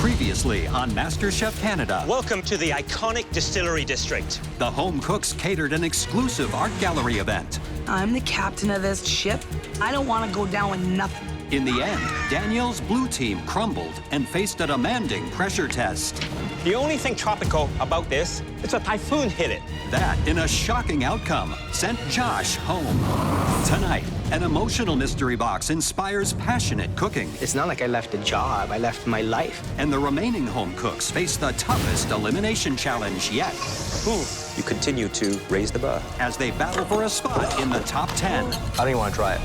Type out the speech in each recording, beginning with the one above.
Previously on MasterChef Canada. Welcome to the iconic Distillery District. The home cooks catered an exclusive art gallery event. I'm the captain of this ship. I don't want to go down with nothing. In the end, Danielle's blue team crumbled and faced a demanding pressure test. The only thing tropical about this is a typhoon hit it. That, in a shocking outcome, sent Josh home. Tonight, an emotional mystery box inspires passionate cooking. It's not like I left a job, I left my life. And the remaining home cooks face the toughest elimination challenge yet. You continue to raise the bar. As they battle for a spot in the top 10. I don't even want to try it.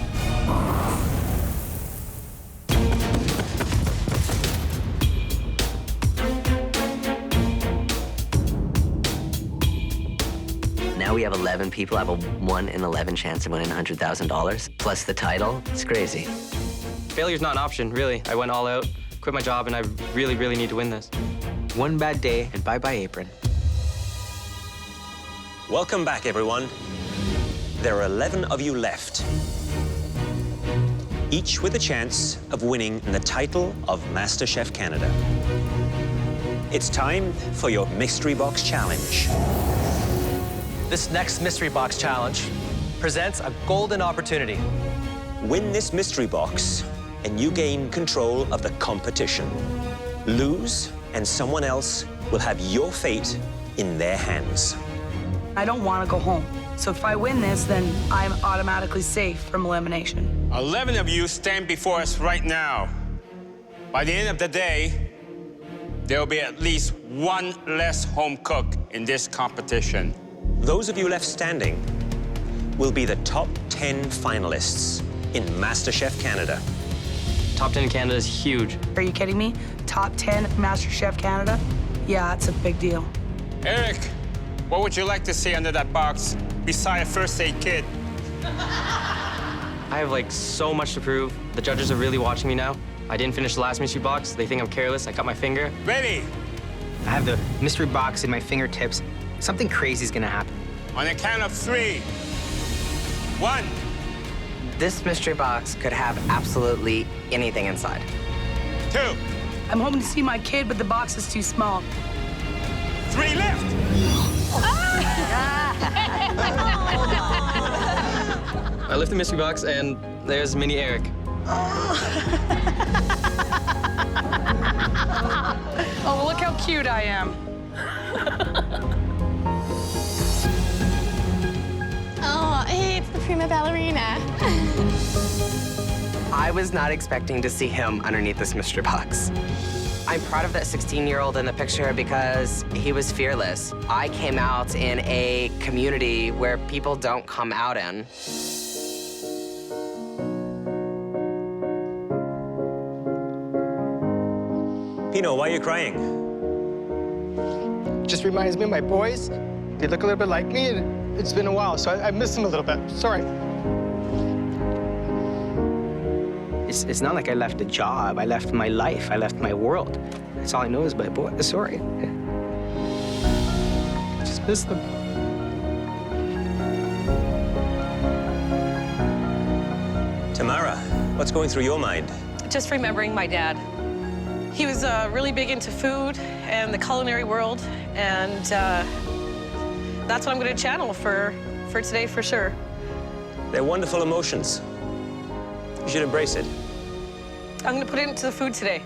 Now we have 11 people have a 1 in 11 chance of winning $100,000, plus the title. It's crazy. Failure's not an option, really. I went all out, quit my job, and I really, really need to win this. One bad day and bye-bye apron. Welcome back, everyone. There are 11 of you left, each with a chance of winning the title of MasterChef Canada. It's time for your Mystery Box Challenge. This next Mystery Box Challenge presents a golden opportunity. Win this mystery box, and you gain control of the competition. Lose, and someone else will have your fate in their hands. I don't want to go home. So if I win this, then I'm automatically safe from elimination. 11 of you stand before us right now. By the end of the day, there will be at least one less home cook in this competition. Those of you left standing will be the top 10 finalists in MasterChef Canada. Top 10 in Canada is huge. Are you kidding me? Top 10 MasterChef Canada? Yeah, it's a big deal. Eric, what would you like to see under that box beside a first aid kit? I have, so much to prove. The judges are really watching me now. I didn't finish the last mystery box. They think I'm careless. I cut my finger. Ready? I have the mystery box in my fingertips. Something crazy is gonna happen. On the count of 3. 1. This mystery box could have absolutely anything inside. 2. I'm hoping to see my kid, but the box is too small. 3 left. I lift the mystery box, and there's mini Eric. Oh, look how cute I am. Oh, hey, it's the prima ballerina. I was not expecting to see him underneath this mystery box. I'm proud of that 16-year-old in the picture because he was fearless. I came out in a community where people don't come out in. Pino, why are you crying? Just reminds me of my boys. They look a little bit like me, and it's been a while, so I miss them a little bit. Sorry. It's not like I left a job, I left my life, I left my world. That's all I know is my boys. Sorry. Just miss them. Tamara, what's going through your mind? Just remembering my dad. He was really big into food and the culinary world, and that's what I'm going to channel for today for sure. They're wonderful emotions. You should embrace it. I'm going to put it into the food today.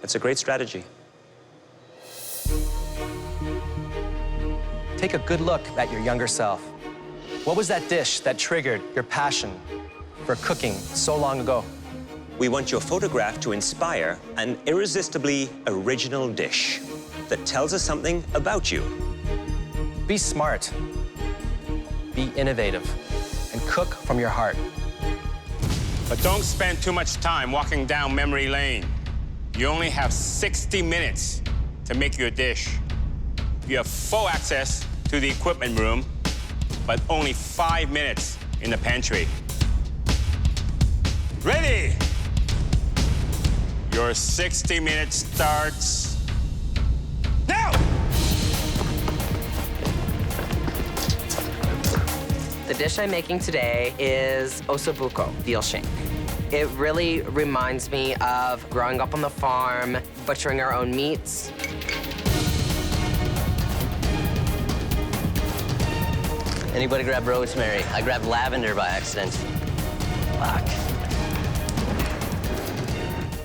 That's a great strategy. Take a good look at your younger self. What was that dish that triggered your passion for cooking so long ago? We want your photograph to inspire an irresistibly original dish that tells us something about you. Be smart, be innovative, and cook from your heart. But don't spend too much time walking down memory lane. You only have 60 minutes to make your dish. You have full access to the equipment room, but only 5 minutes in the pantry. Ready? Your 60 minutes starts now! The dish I'm making today is ossobuco, veal shank. It really reminds me of growing up on the farm, butchering our own meats. Anybody grab rosemary? I grabbed lavender by accident. Fuck.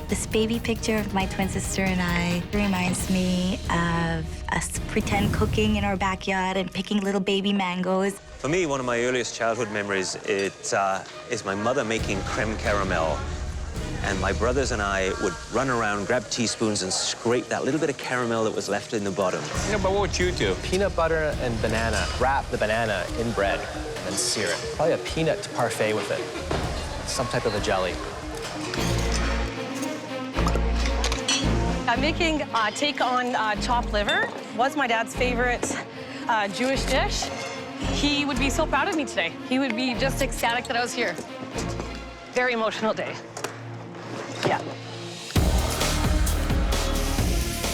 This baby picture of my twin sister and I reminds me of us pretend cooking in our backyard and picking little baby mangoes. For me, one of my earliest childhood memories is my mother making creme caramel. And my brothers and I would run around, grab teaspoons, and scrape that little bit of caramel that was left in the bottom. You know, but what would you do? Peanut butter and banana. Wrap the banana in bread and sear it. Probably a peanut parfait with it. Some type of a jelly. I'm making take on chopped liver. Was my dad's favorite Jewish dish. He would be so proud of me today. He would be just ecstatic that I was here. Very emotional day. Yeah.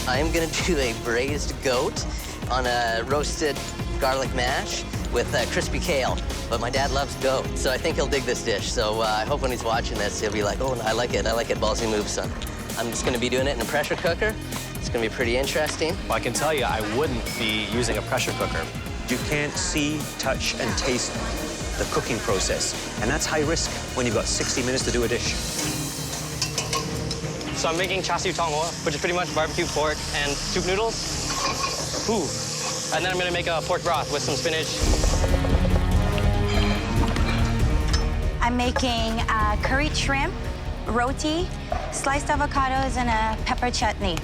I'm gonna do a braised goat on a roasted garlic mash with crispy kale. But my dad loves goat, so I think he'll dig this dish. So I hope when he's watching this, he'll be like, oh, I like it, ballsy move, son. I'm just gonna be doing it in a pressure cooker. It's gonna be pretty interesting. Well, I can tell you, I wouldn't be using a pressure cooker. You can't see, touch, and taste the cooking process. And that's high risk when you've got 60 minutes to do a dish. So I'm making char siu tong ho, which is pretty much barbecue pork and soup noodles. Ooh. And then I'm gonna make a pork broth with some spinach. I'm making curried shrimp, roti, sliced avocados, and a pepper chutney.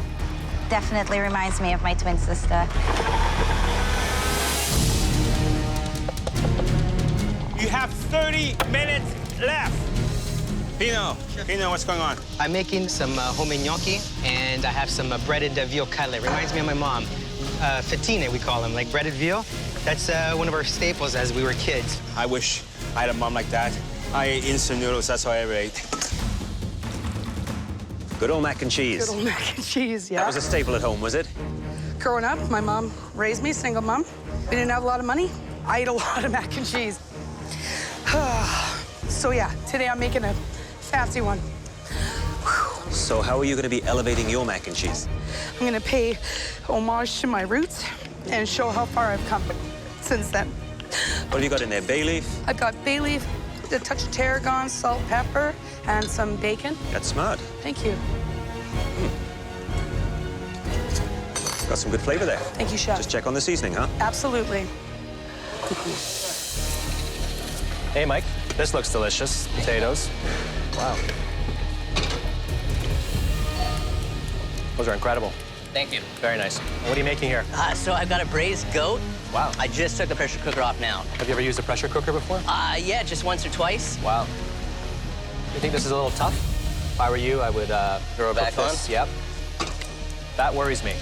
Definitely reminds me of my twin sister. You have 30 minutes left. Pino, Pino, what's going on? I'm making some homemade gnocchi, and I have some breaded veal cutlet. Reminds me of my mom. Fettine, we call them, like breaded veal. That's one of our staples as we were kids. I wish I had a mom like that. I ate instant noodles, that's all I ever ate. Good old mac and cheese. Good old mac and cheese, yeah. That was a staple at home, was it? Growing up, my mom raised me, single mom. We didn't have a lot of money. I ate a lot of mac and cheese. So yeah, today I'm making a fancy one. So how are you going to be elevating your mac and cheese? I'm going to pay homage to my roots and show how far I've come since then. What have you got in there, bay leaf? I've got bay leaf, a touch of tarragon, salt, pepper, and some bacon. That's smart. Thank you. Got some good flavor there. Thank you, Chef. Just check on the seasoning, huh? Absolutely. Hey, Mike, this looks delicious. Potatoes. Wow. Those are incredible. Thank you. Very nice. What are you making here? So I've got a braised goat. Wow. I just took the pressure cooker off now. Have you ever used a pressure cooker before? Yeah, just once or twice. Wow. You think this is a little tough? If I were you, I would throw it back this. on? Yep. That worries me.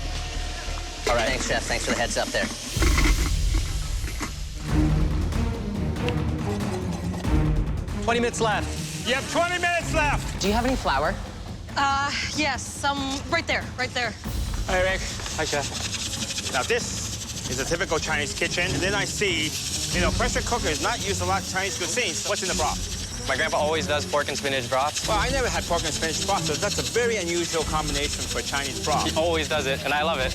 All right. Thanks, Chef. Thanks for the heads up there. 20 minutes left. You have 20 minutes left. Do you have any flour? Yes, some right there, right there. Hi, Rick. Hi, Chef. Now, this is a typical Chinese kitchen. And then I see, you know, pressure cookers not used a lot of Chinese cuisine. What's in the broth? My grandpa always does pork and spinach broth. Well, I never had pork and spinach broth, so that's a very unusual combination for Chinese broth. He always does it, and I love it.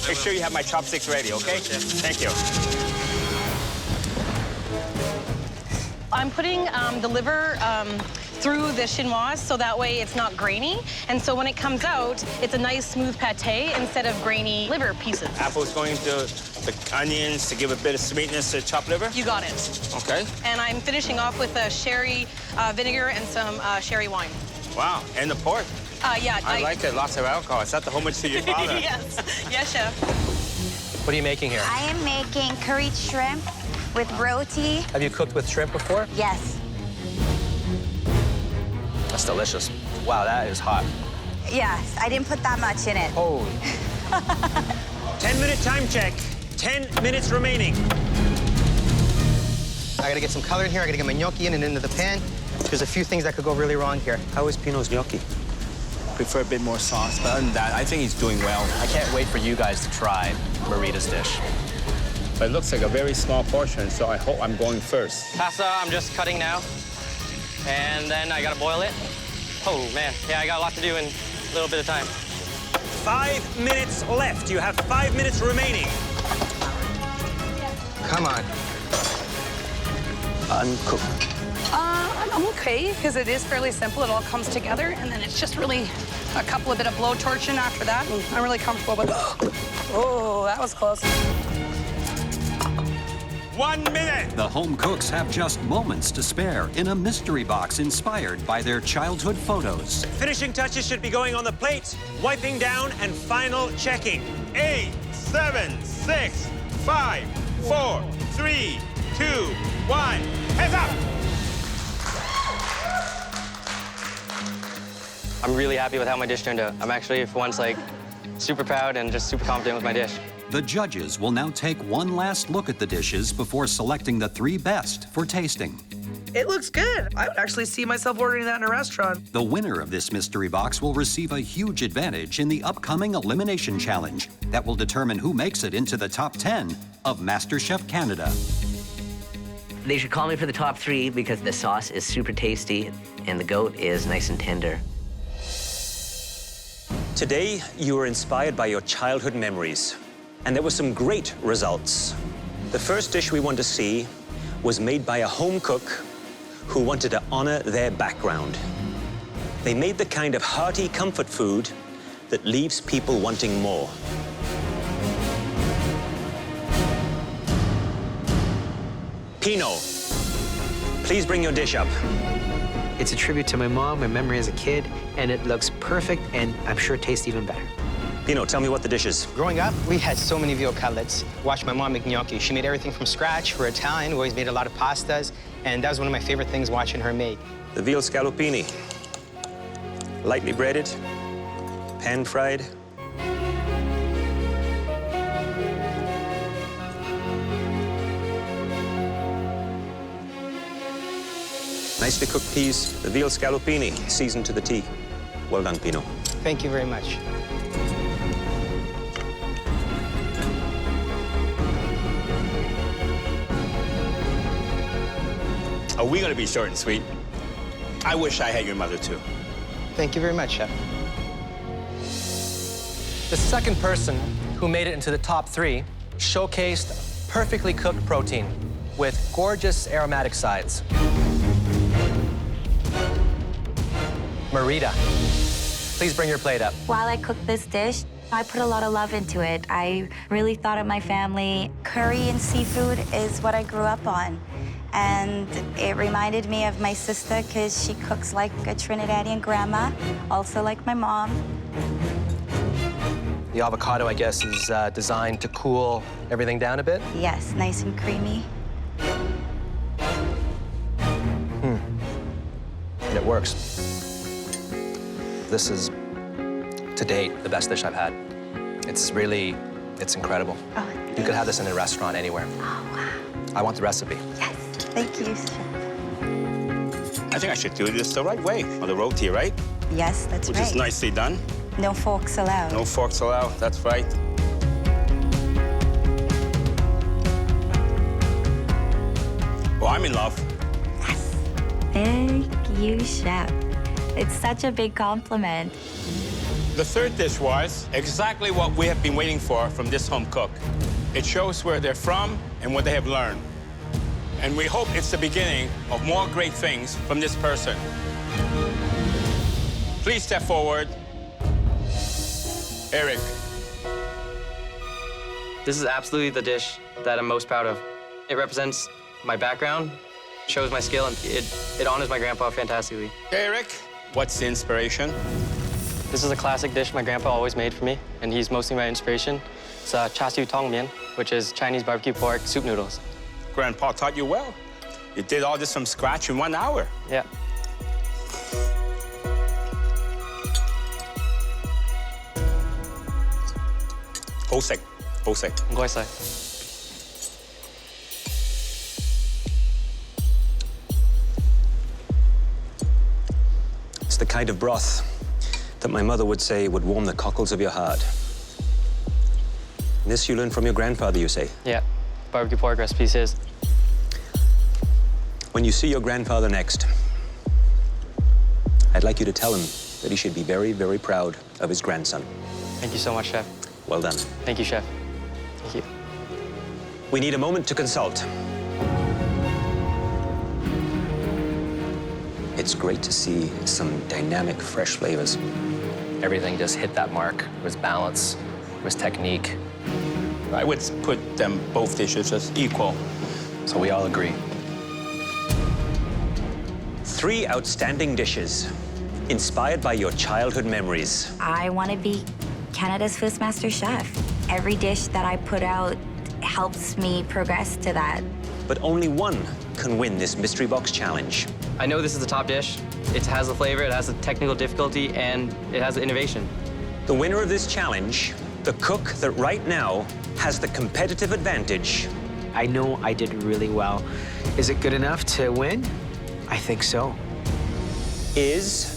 Make sure you have my chopsticks ready, okay? Thank you. I'm putting the liver through the chinoise so that way it's not grainy. And so when it comes out, it's a nice smooth pate instead of grainy liver pieces. Apple's going to the onions to give a bit of sweetness to chopped liver? You got it. Okay. And I'm finishing off with a sherry vinegar and some sherry wine. Wow, and the pork. Yeah. I like it, lots of alcohol. Is that the homage to your father? Yes. Yes, Chef. What are you making here? I am making curried shrimp with roti. Have you cooked with shrimp before? Yes. That's delicious. Wow, that is hot. Yes, I didn't put that much in it. Holy. 10-minute time check. 10 minutes remaining. I gotta get some color in here. I gotta get my gnocchi in and into the pan. There's a few things that could go really wrong here. How is Pino's gnocchi? Prefer a bit more sauce, but other than that, I think he's doing well. I can't wait for you guys to try Marita's dish. But it looks like a very small portion, so I hope I'm going first. Pasta, I'm just cutting now. And then I gotta boil it. Oh, man. Yeah, I got a lot to do in a little bit of time. 5 minutes left. You have 5 minutes remaining. Come on. Uncooked. I'm okay, because it is fairly simple. It all comes together, and then it's just really a couple of bit of blowtorching after that, and I'm really comfortable with Oh, that was close. 1 minute. The home cooks have just moments to spare in a mystery box inspired by their childhood photos. Finishing touches should be going on the plate, wiping down, and final checking. 8, 7, 6, 5, 4, 3, 2, 1. Hands up. I'm really happy with how my dish turned out. I'm actually, for once, like, super proud and just super confident with my dish. The judges will now take one last look at the dishes before selecting the 3 best for tasting. It looks good. I would actually see myself ordering that in a restaurant. The winner of this mystery box will receive a huge advantage in the upcoming elimination challenge that will determine who makes it into the top 10 of MasterChef Canada. They should call me for the top 3 because the sauce is super tasty and the goat is nice and tender. Today, you were inspired by your childhood memories, and there were some great results. The first dish we want to see was made by a home cook who wanted to honor their background. They made the kind of hearty comfort food that leaves people wanting more. Pino, please bring your dish up. It's a tribute to my mom, my memory as a kid, and it looks perfect, and I'm sure it tastes even better. Pino, tell me what the dish is. Growing up, we had so many veal cutlets. Watched my mom make gnocchi. She made everything from scratch. We're Italian. We always made a lot of pastas, and that was one of my favorite things watching her make. The veal scallopini. Lightly breaded, pan-fried. Nicely cooked peas, the veal scallopini, seasoned to the T. Well done, Pino. Thank you very much. Are we gonna be short and sweet? I wish I had your mother too. Thank you very much, Chef. The second person who made it into the top 3 showcased perfectly cooked protein with gorgeous aromatic sides. Marita, please bring your plate up. While I cooked this dish, I put a lot of love into it. I really thought of my family. Curry and seafood is what I grew up on. And it reminded me of my sister because she cooks like a Trinidadian grandma, also like my mom. The avocado, I guess, is designed to cool everything down a bit. Yes, nice and creamy. And it works. This is, to date, the best dish I've had. It's incredible. Oh, you could have this in a restaurant anywhere. Oh, wow. I want the recipe. Yes, thank you, Chef. I think I should do this the right way, on the roti, right? Yes, that's right. Which is nicely done. No forks allowed. No forks allowed, that's right. Well, I'm in love. Yes. Thank you, Chef. It's such a big compliment. The third dish was exactly what we have been waiting for from this home cook. It shows where they're from and what they have learned. And we hope it's the beginning of more great things from this person. Please step forward. Eric. This is absolutely the dish that I'm most proud of. It represents my background, shows my skill, and it honors my grandpa fantastically. Eric, what's the inspiration? This is a classic dish my grandpa always made for me, and he's mostly my inspiration. It's char siu tong mian, which is Chinese barbecue pork soup noodles. Grandpa taught you well. You did all this from scratch in 1 hour. Yeah. Hosek, hosek. Ngoisai. It's the kind of broth that my mother would say would warm the cockles of your heart. This you learned from your grandfather, you say? Yeah, barbecue pork recipe's his. When you see your grandfather next, I'd like you to tell him that he should be very, very proud of his grandson. Thank you so much, Chef. Well done. Thank you, Chef. Thank you. We need a moment to consult. It's great to see some dynamic, fresh flavors. Everything just hit that mark. It was balance, it was technique. I would put them both dishes as equal. So we all agree. 3 outstanding dishes, inspired by your childhood memories. I want to be Canada's first master chef. Every dish that I put out helps me progress to that. But only one can win this mystery box challenge. I know this is the top dish. It has the flavor, it has the technical difficulty, and it has the innovation. The winner of this challenge, the cook that right now has the competitive advantage. I know I did really well. Is it good enough to win? I think so. Is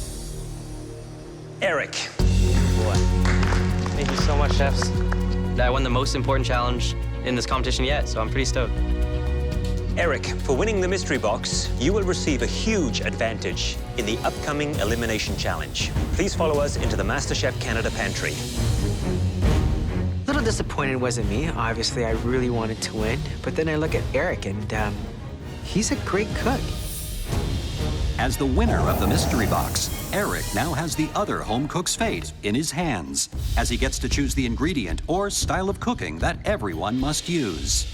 Eric. Boy. Thank you so much, chefs. I won the most important challenge in this competition yet, so I'm pretty stoked. Eric, for winning the mystery box, you will receive a huge advantage in the upcoming elimination challenge. Please follow us into the MasterChef Canada pantry. A little disappointed it wasn't me. Obviously, I really wanted to win. But then I look at Eric, and he's a great cook. As the winner of the mystery box, Eric now has the other home cook's fate in his hands, as he gets to choose the ingredient or style of cooking that everyone must use.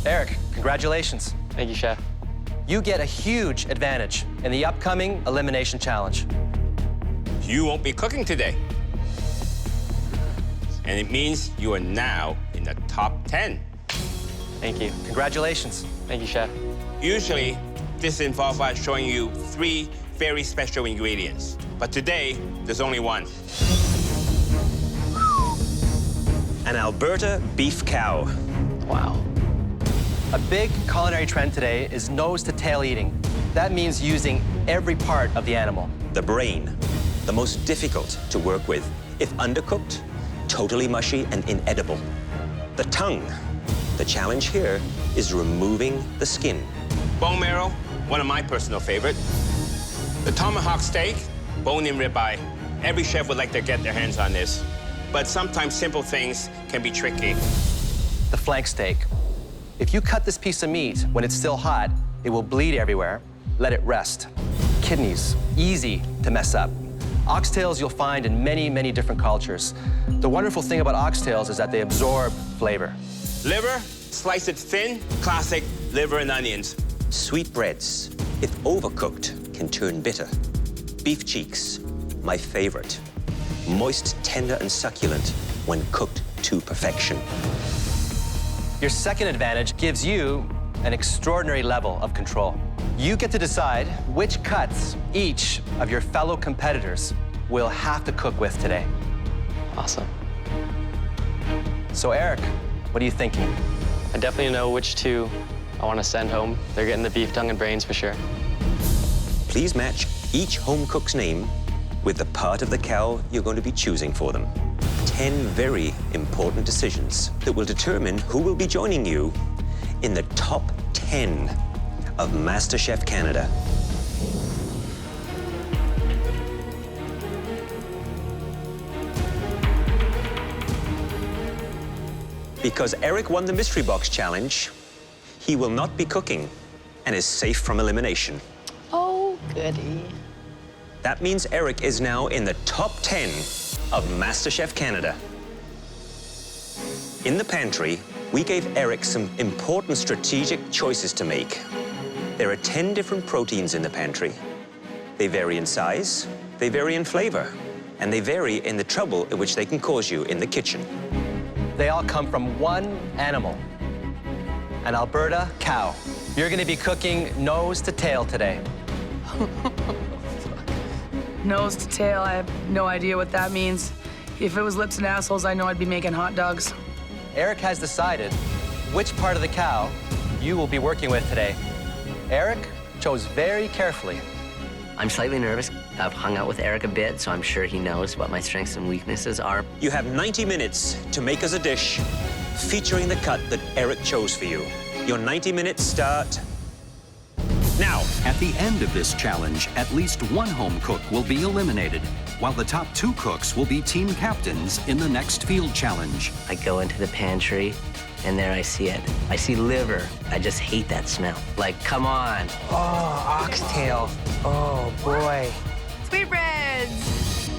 Eric, congratulations. Thank you, Chef. You get a huge advantage in the upcoming elimination challenge. You won't be cooking today. And it means you are now in the top 10. Thank you. Congratulations. Thank you, Chef. Usually, this involves us showing you 3 very special ingredients. But today, there's only one. An Alberta beef cow. Wow. A big culinary trend today is nose-to-tail eating. That means using every part of the animal. The brain, the most difficult to work with. If undercooked, totally mushy and inedible. The tongue. The challenge here is removing the skin. Bone marrow, one of my personal favorite. The tomahawk steak, bone-in ribeye. Every chef would like to get their hands on this. But sometimes simple things can be tricky. The flank steak. If you cut this piece of meat when it's still hot, it will bleed everywhere. Let it rest. Kidneys, easy to mess up. Oxtails you'll find in many, many different cultures. The wonderful thing about oxtails is that they absorb flavor. Liver, slice it thin, classic liver and onions. Sweetbreads, if overcooked, can turn bitter. Beef cheeks, my favorite. Moist, tender, and succulent when cooked to perfection. Your second advantage gives you an extraordinary level of control. You get to decide which cuts each of your fellow competitors will have to cook with today. Awesome. So Eric, what are you thinking? I definitely know which 2 I want to send home. They're getting the beef tongue and brains for sure. Please match each home cook's name with the part of the cow you're going to be choosing for them. 10 very important decisions that will determine who will be joining you in the top 10 of MasterChef Canada. Because Eric won the Mystery Box Challenge, he will not be cooking and is safe from elimination. Oh, goody. That means Eric is now in the top 10 of MasterChef Canada. In the pantry, we gave Eric some important strategic choices to make. There are 10 different proteins in the pantry. They vary in size, they vary in flavor, and they vary in the trouble in which they can cause you in the kitchen. They all come from one animal, an Alberta cow. You're gonna be cooking nose to tail today. Nose to tail, I have no idea what that means. If it was lips and assholes, I know I'd be making hot dogs. Eric has decided which part of the cow you will be working with today. Eric chose very carefully. I'm slightly nervous. I've hung out with Eric a bit, so I'm sure he knows what my strengths and weaknesses are. You have 90 minutes to make us a dish featuring the cut that Eric chose for you. Your 90 minutes start Now. At the end of this challenge, at least one home cook will be eliminated, while the top 2 cooks will be team captains in the next field challenge. I go into the pantry, and there I see it. I see liver. I just hate that smell. Like, come on. Oh, oxtail. Oh, boy. Sweetbreads!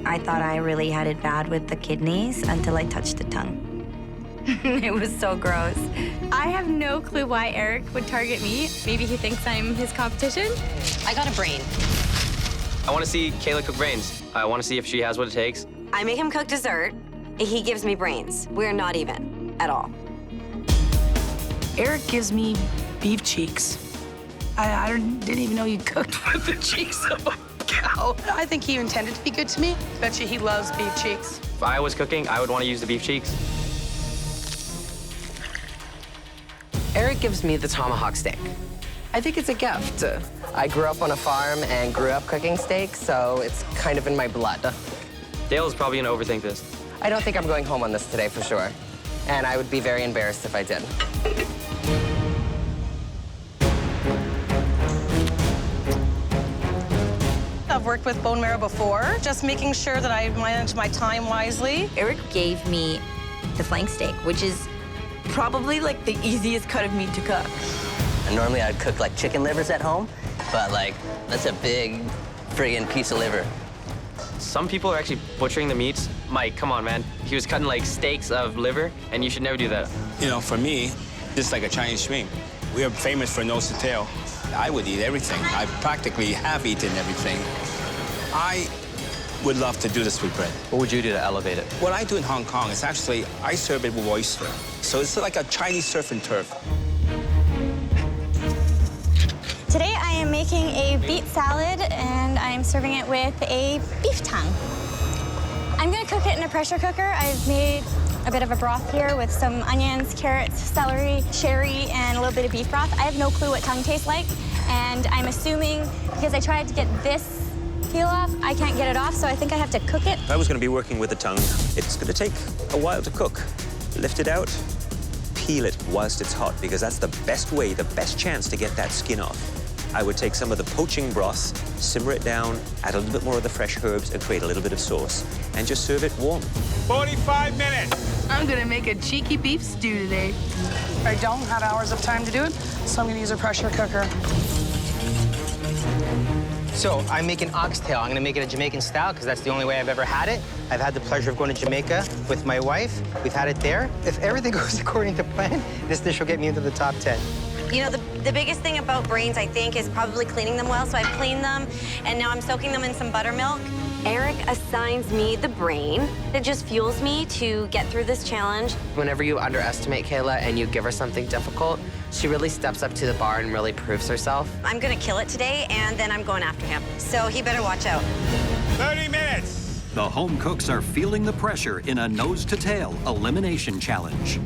I thought I really had it bad with the kidneys until I touched the tongue. It was so gross. I have no clue why Eric would target me. Maybe he thinks I'm his competition. I got a brain. I want to see Kayla cook brains. I want to see if she has what it takes. I make him cook dessert. He gives me brains. We're not even at all. Eric gives me beef cheeks. I didn't even know you cooked with the cheeks of a cow. I think he intended to be good to me. Bet you he loves beef cheeks. If I was cooking, I would want to use the beef cheeks. Eric gives me the tomahawk steak. I think it's a gift. I grew up on a farm and grew up cooking steak, so it's kind of in my blood. Dale is probably going to overthink this. I don't think I'm going home on this today for sure. And I would be very embarrassed if I did. I've worked with bone marrow before, just making sure that I manage my time wisely. Eric gave me the flank steak, which is probably like the easiest cut of meat to cook. And normally I'd cook like chicken livers at home, but like, that's a big friggin' piece of liver. Some people are actually butchering the meats. Mike, come on, man. He was cutting like steaks of liver, and you should never do that. You know, for me, this is like a Chinese stream. We are famous for nose to tail. I would eat everything. I practically have eaten everything. I would love to do the sweetbread. What would you do to elevate it? What I do in Hong Kong is actually, I serve it with oyster. So it's like a Chinese surf and turf. Today I am making a beet salad and I'm serving it with a beef tongue. I'm gonna cook it in a pressure cooker. I've made a bit of a broth here with some onions, carrots, celery, sherry, and a little bit of beef broth. I have no clue what tongue tastes like, and I'm assuming because I tried to get this peel off, I can't get it off, so I think I have to cook it. If I was going to be working with the tongue, it's going to take a while to cook. Lift it out, peel it whilst it's hot, because that's the best way, the best chance to get that skin off. I would take some of the poaching broth, simmer it down, add a little bit more of the fresh herbs, and create a little bit of sauce, and just serve it warm. 45 minutes. I'm gonna make a cheeky beef stew today. I don't have hours of time to do it, so I'm gonna use a pressure cooker. So I'm making oxtail. I'm gonna make it a Jamaican style because that's the only way I've ever had it. I've had the pleasure of going to Jamaica with my wife. We've had it there. If everything goes according to plan, this dish will get me into the top 10. You know, the biggest thing about brains, I think, is probably cleaning them well. So I've cleaned them, and now I'm soaking them in some buttermilk. Eric assigns me the brain. It just fuels me to get through this challenge. Whenever you underestimate Kayla and you give her something difficult, she really steps up to the bar and really proves herself. I'm gonna kill it today, and then I'm going after him. So he better watch out. 30 minutes. The home cooks are feeling the pressure in a nose-to-tail elimination challenge.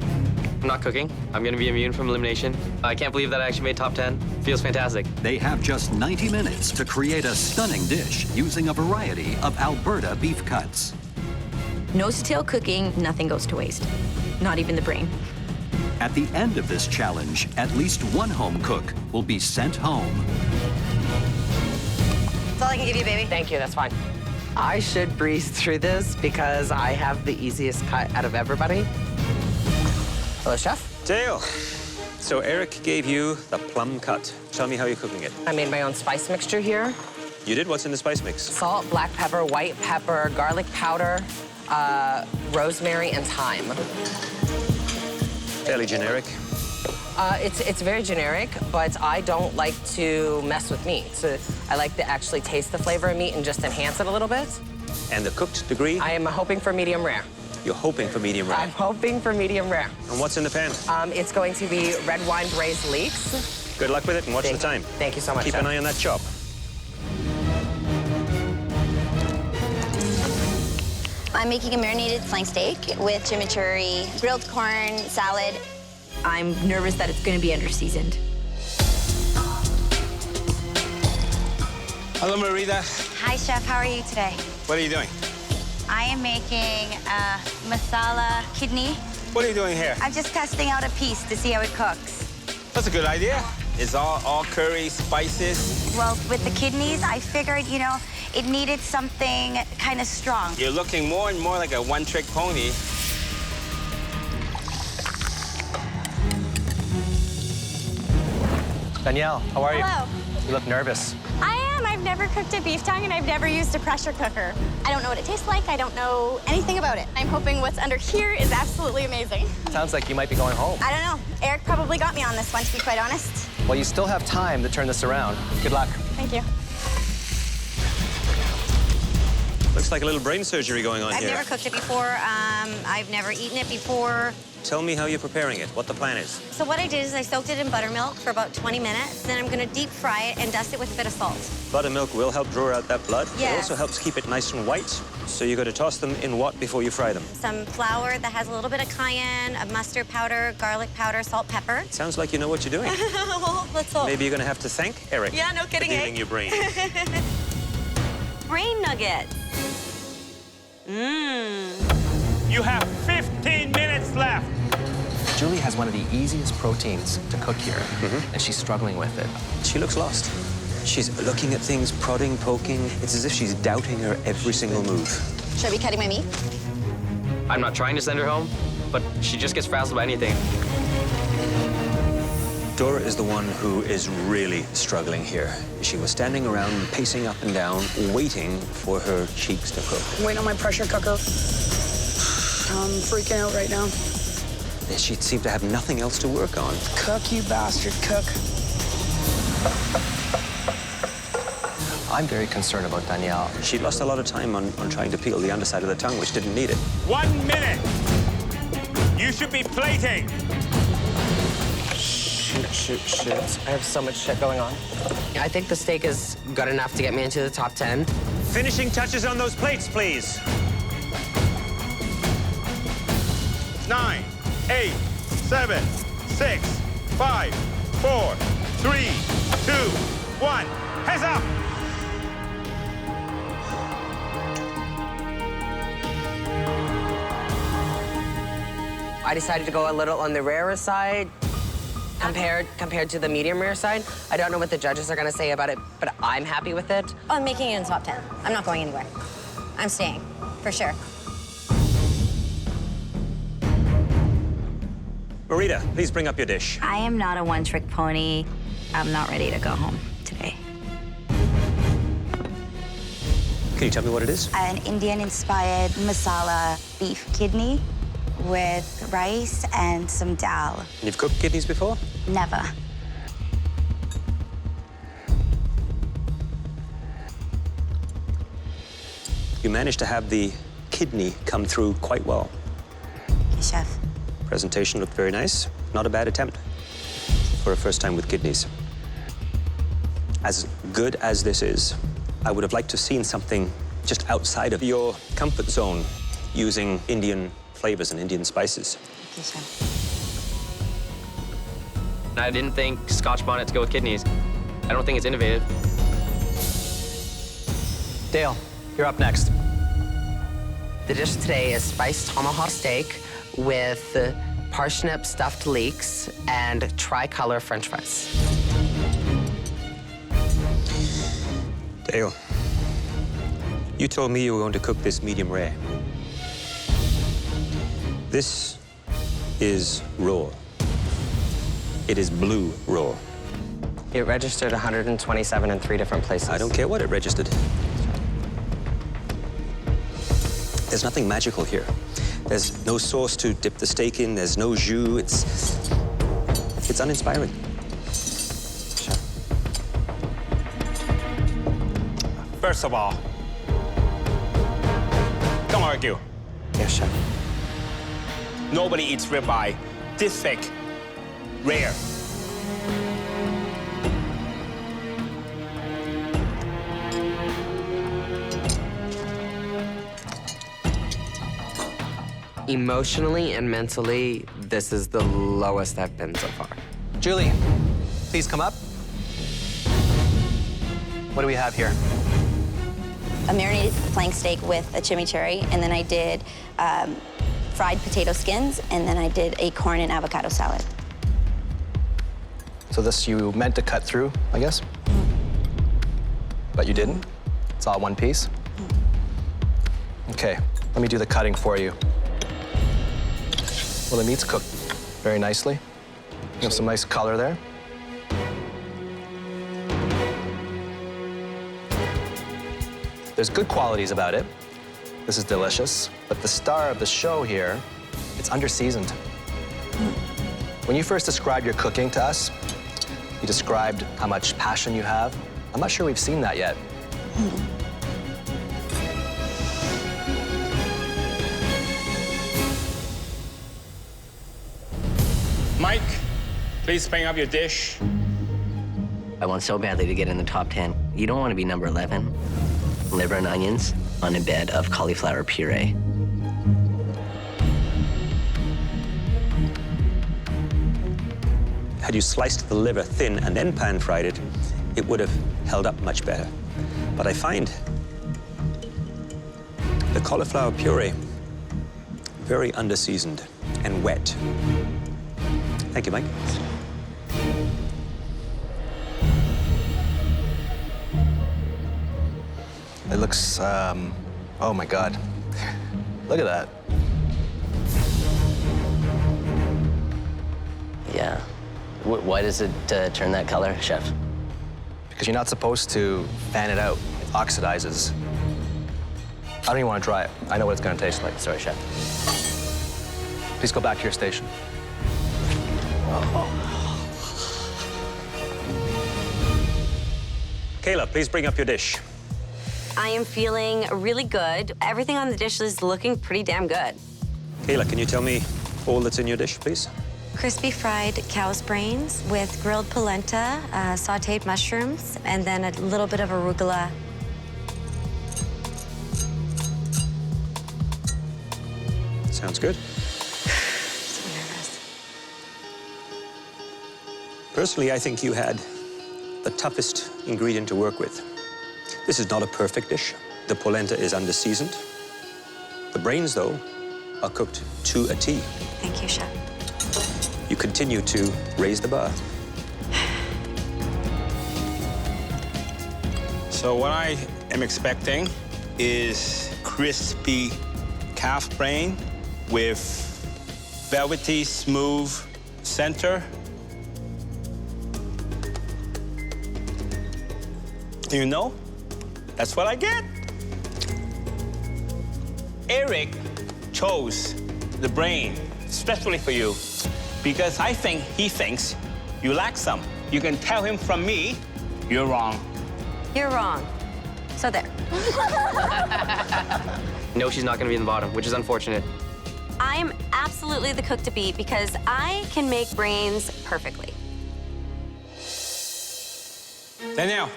I'm not cooking. I'm going to be immune from elimination. I can't believe that I actually made top 10. Feels fantastic. They have just 90 minutes to create a stunning dish using a variety of Alberta beef cuts. Nose-to-tail cooking, nothing goes to waste. Not even the brain. At the end of this challenge, at least one home cook will be sent home. That's all I can give you, baby. Thank you, that's fine. I should breeze through this because I have the easiest cut out of everybody. Hello, Chef. Dale. So Eric gave you the plum cut. Tell me how you're cooking it. I made my own spice mixture here. You did? What's in the spice mix? Salt, black pepper, white pepper, garlic powder, rosemary, and thyme. Fairly generic. It's very generic, but I don't like to mess with meat. So I like to actually taste the flavor of meat and just enhance it a little bit. And the cooked degree? I am hoping for medium rare. You're hoping for medium rare? I'm hoping for medium rare. And what's in the pan? It's going to be red wine braised leeks. Good luck with it and watch the time. Thank you so much, Keep Chef. an eye on that chop. I'm making a marinated flank steak with chimichurri, grilled corn, salad. I'm nervous that it's gonna be under-seasoned. Hello, Marita. Hi, Chef, how are you today? What are you doing? I am making a masala kidney. What are you doing here? I'm just testing out a piece to see how it cooks. That's a good idea. is all curry, spices. Well, with the kidneys, I figured, you know, it needed something kind of strong. You're looking more and more like a one-trick pony. Danielle, how are you? Hello. You look nervous. I am. I've never cooked a beef tongue and I've never used a pressure cooker. I don't know what it tastes like. I don't know anything about it. I'm hoping what's under here is absolutely amazing. Sounds like you might be going home. I don't know. Eric probably got me on this one, to be quite honest. Well, you still have time to turn this around. Good luck. Thank you. Looks like a little brain surgery going on I've here. never cooked it before. I've never eaten it before. Tell me how you're preparing it, what the plan is. So what I did is I soaked it in buttermilk for about 20 minutes. Then I'm gonna deep fry it and dust it with a bit of salt. Buttermilk will help draw out that blood. It Yes. also helps keep it nice and white. So you're going to toss them in what before you fry them? Some flour that has a little bit of cayenne, a mustard powder, garlic powder, salt, pepper. Sounds like you know what you're doing. Well, let's hope. Maybe you're going to have to thank Eric Yeah, no kidding, for dealing eh? your brain. Brain nuggets. Mmm. You have 15 minutes left. Julie has one of the easiest proteins to cook here, and she's struggling with it. She looks lost. She's looking at things, prodding, poking. It's as if she's doubting her every single move. Should I be cutting my meat? I'm not trying to send her home, but she just gets frazzled by anything. Dora is the one who is really struggling here. She was standing around, pacing up and down, waiting for her cheeks to cook. I'm waiting on my pressure cooker. I'm freaking out right now. She seemed to have nothing else to work on. Cook, you bastard, cook. I'm very concerned about Danielle. She lost a lot of time on trying to peel the underside of the tongue, which didn't need it. 1 minute. You should be plating. Shoot. I have so much shit going on. I think the steak is good enough to get me into the top 10. Finishing touches on those plates, please. 9, 8, 7, 6, 5, 4, 3, 2, 1. Heads up. I decided to go a little on the rarer side compared to the medium rare side. I don't know what the judges are gonna say about it, but I'm happy with it. Oh, I'm making it in the top 10. I'm not going anywhere. I'm staying, for sure. Marita, please bring up your dish. I am not a one-trick pony. I'm not ready to go home today. Can you tell me what it is? An Indian-inspired masala beef kidney with rice and some dal. You've cooked kidneys before? Never. You managed to have the kidney come through quite well. Okay, chef. Presentation looked very nice. Not a bad attempt for a first time with kidneys. As good as this is, I would have liked to have seen something just outside of your comfort zone using Indian flavors and Indian spices. Okay, chef. I didn't think Scotch bonnet to go with kidneys. I don't think it's innovative. Dale, you're up next. The dish today is spiced tomahawk steak with parsnip stuffed leeks and tricolor French fries. Dale, you told me you were going to cook this medium rare. This is raw. It is blue raw. It registered 127 in 3 different places. I don't care what it registered. There's nothing magical here. There's no sauce to dip the steak in. There's no jus. It's uninspiring. First of all, don't argue. Yes, chef. Nobody eats ribeye this thick, rare. Emotionally and mentally, this is the lowest I've been so far. Julie, please come up. What do we have here? A marinated flank steak with a chimichurri, and then I did fried potato skins, and then I did a corn and avocado salad. So this you meant to cut through, I guess? But you didn't? It's all one piece? Okay, let me do the cutting for you. Well, the meat's cooked very nicely. You have some nice color there. There's good qualities about it. This is delicious. But the star of the show here, it's under-seasoned. When you first described your cooking to us, you described how much passion you have. I'm not sure we've seen that yet. Mike, please bring up your dish. I want so badly to get in the top 10. You don't want to be number 11. Liver and onions on a bed of cauliflower puree. Had you sliced the liver thin and then pan-fried it, it would have held up much better. But I find the cauliflower puree very under-seasoned and wet. Thank you, Mike. It looks, oh my God. Look at that. Yeah. Why does it turn that color, Chef? Because you're not supposed to fan it out. It oxidizes. I don't even want to try it. I know what it's going to taste like. Sorry, Chef. Please go back to your station. Kayla, please bring up your dish. I am feeling really good. Everything on the dish is looking pretty damn good. Kayla, can you tell me all that's in your dish, please? Crispy fried cow's brains with grilled polenta, sautéed mushrooms, and then a little bit of arugula. Sounds good. So nervous. Personally, I think you had the toughest ingredient to work with. This is not a perfect dish. The polenta is under-seasoned. The brains, though, are cooked to a T. Thank you, Chef. You continue to raise the bar. So what I am expecting is crispy calf brain with velvety, smooth center. You know, that's what I get. Eric chose the brain, especially for you, because I think he thinks you lack some. You can tell him from me, you're wrong. You're wrong. So there. No, she's not gonna be in the bottom, which is unfortunate. I am absolutely the cook to beat because I can make brains perfectly. Danielle,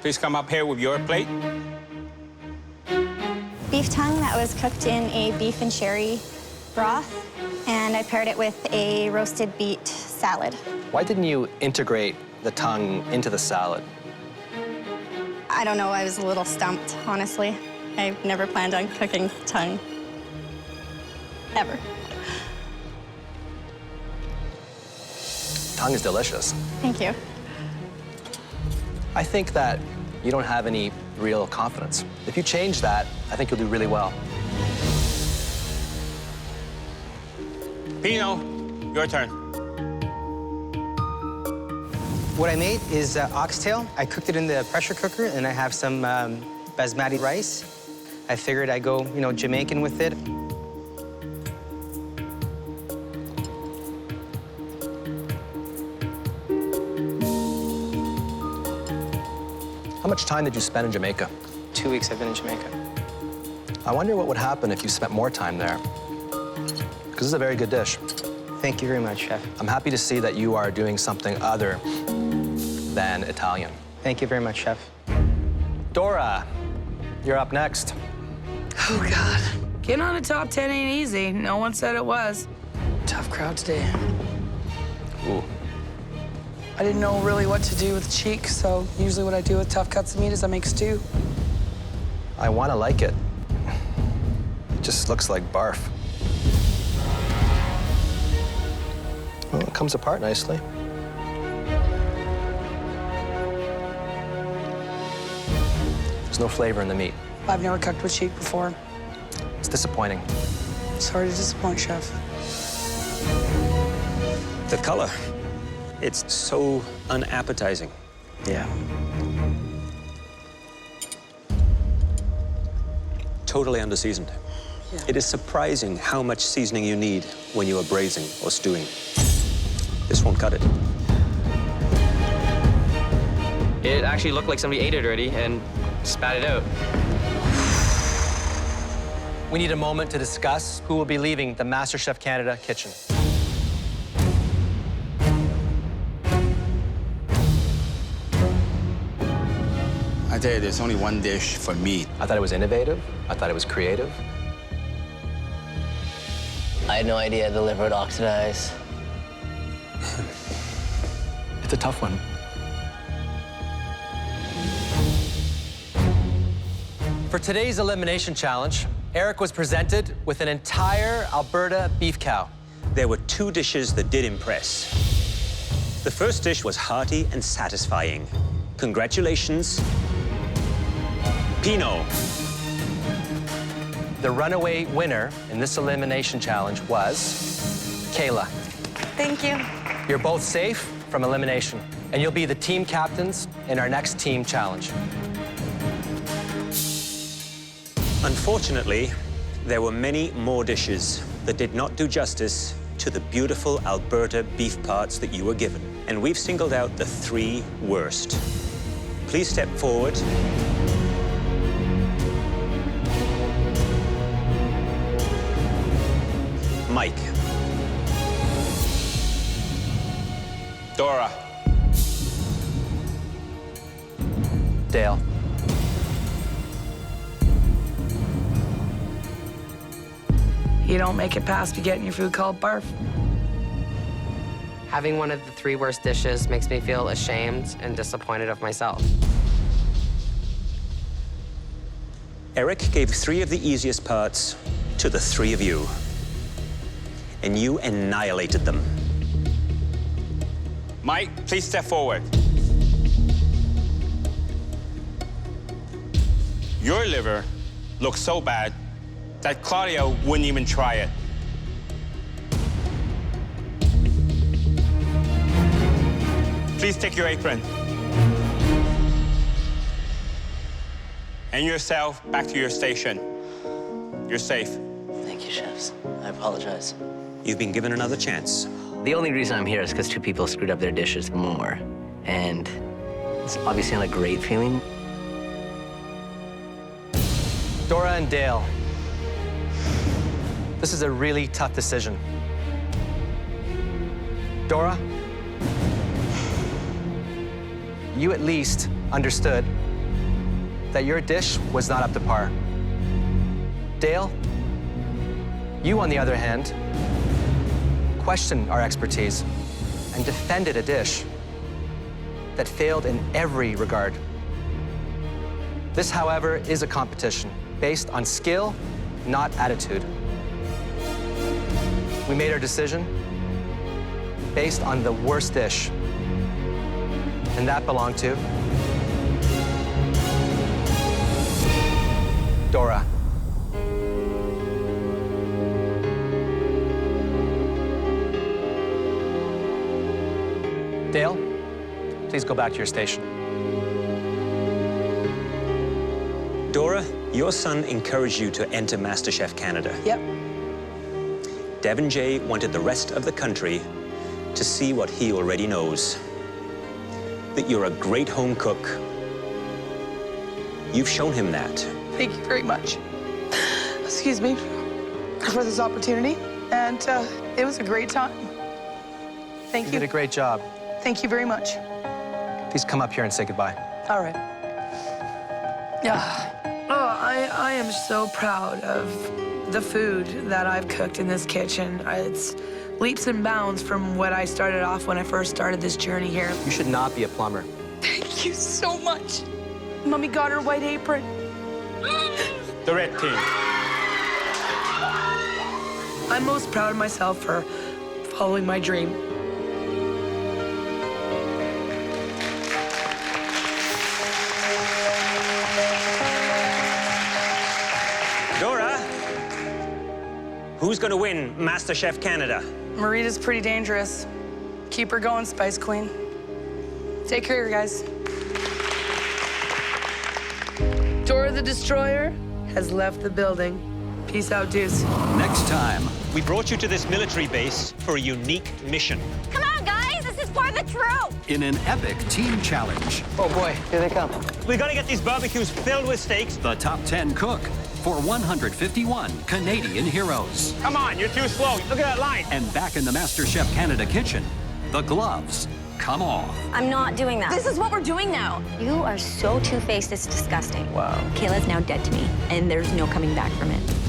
please come up here with your plate. Beef tongue that was cooked in a beef and sherry broth, and I paired it with a roasted beet salad. Why didn't you integrate the tongue into the salad? I don't know, I was a little stumped, honestly. I never planned on cooking tongue. Ever. Tongue is delicious. Thank you. I think that you don't have any real confidence. If you change that, I think you'll do really well. Pino, your turn. What I made is oxtail. I cooked it in the pressure cooker, and I have some basmati rice. I figured I'd go, Jamaican with it. How much time did you spend in Jamaica? 2 weeks I've been in Jamaica. I wonder what would happen if you spent more time there. Because this is a very good dish. Thank you very much, Chef. I'm happy to see that you are doing something other than Italian. Thank you very much, Chef. Dora, you're up next. Oh, God. Getting on a top 10 ain't easy. No one said it was. Tough crowd today. Ooh. I didn't know really what to do with cheek, so usually what I do with tough cuts of meat is I make stew. I want to like it. It just looks like barf. Well, it comes apart nicely. no flavor in the meat. I've never cooked with sheep before. It's disappointing. Sorry to disappoint, Chef. The color, it's so unappetizing. Yeah. Totally underseasoned. Yeah. It is surprising how much seasoning you need when you are braising or stewing. This won't cut it. It actually looked like somebody ate it already and spat it out. We need a moment to discuss who will be leaving the MasterChef Canada kitchen. I tell you, there's only one dish for me. I thought it was innovative. I thought it was creative. I had no idea the liver would oxidize. It's a tough one. For today's elimination challenge, Eric was presented with an entire Alberta beef cow. There were two dishes that did impress. The first dish was hearty and satisfying. Congratulations, Pino. The runaway winner in this elimination challenge was Kayla. Thank you. You're both safe from elimination, and you'll be the team captains in our next team challenge. Unfortunately, there were many more dishes that did not do justice to the beautiful Alberta beef parts that you were given. And we've singled out the 3 worst. Please step forward. Mike. Dora. Dale. You don't make it past you getting your food called barf. Having one of the 3 worst dishes makes me feel ashamed and disappointed of myself. Eric gave 3 of the easiest parts to the 3 of you. And you annihilated them. Mike, please step forward. Your liver looks so bad that Claudia wouldn't even try it. Please take your apron. And yourself back to your station. You're safe. Thank you, chefs. I apologize. You've been given another chance. The only reason I'm here is because 2 people screwed up their dishes more. And it's obviously not a great feeling. Dora and Dale. This is a really tough decision. Dora, you at least understood that your dish was not up to par. Dale, you, on the other hand, questioned our expertise and defended a dish that failed in every regard. This, however, is a competition based on skill, not attitude. We made our decision based on the worst dish, and that belonged to Dora. Dale, please go back to your station. Dora, your son encouraged you to enter MasterChef Canada. Yep. Devin J wanted the rest of the country to see what he already knows. That you're a great home cook. You've shown him that. Thank you very much. Excuse me for this opportunity. And it was a great time. Thank you. You did a great job. Thank you very much. Please come up here and say goodbye. All right. I am so proud of the food that I've cooked in this kitchen. It's leaps and bounds from what I started off when I first started this journey here. You should not be a plumber. Thank you so much. Mommy got her white apron. The red team. I'm most proud of myself for following my dream. Who's gonna win MasterChef Canada? Marita's pretty dangerous. Keep her going, Spice Queen. Take care, guys. Dora the Destroyer has left the building. Peace out, dudes. Next time. We brought you to this military base for a unique mission. Come on, guys, this is for the troop. In an epic team challenge. Oh boy, here they come. We gotta get these barbecues filled with steaks. The top 10 cook for 151 Canadian heroes. Come on, you're too slow. Look at that line. And back in the MasterChef Canada kitchen, the gloves come off. I'm not doing that. This is what we're doing now. You are so two-faced, it's disgusting. Wow. Kayla's now dead to me, and there's no coming back from it.